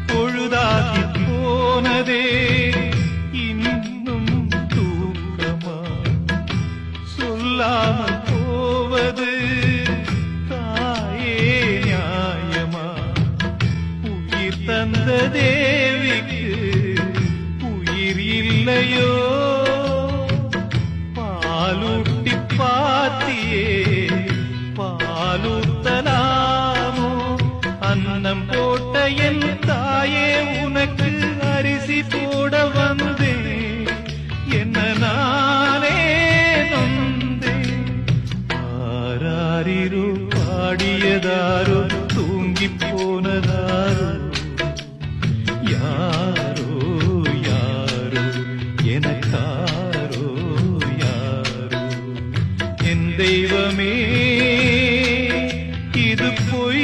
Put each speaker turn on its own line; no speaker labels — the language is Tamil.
பொழுதாகி போனதே இன்னும் தூக்கமா சொல்லாமல் போவது தாயே நியாயமா உயிர் தந்த தேவிக்கு உயிர் இல்லையோ பாலூட்டி பாத்தியே பாலூத்தலாமோ அன்னம் போட்ட என் தாயே உனக்கு அரிசி போட வந்தேன் என்ன நானே நொந்தேன் ஆராரிரோ பாடியதாரோ தூங்கி போனதாரோ யாரோ யாரோ எனக்காரோ யாரோ என் தெய்வமே இது பொய்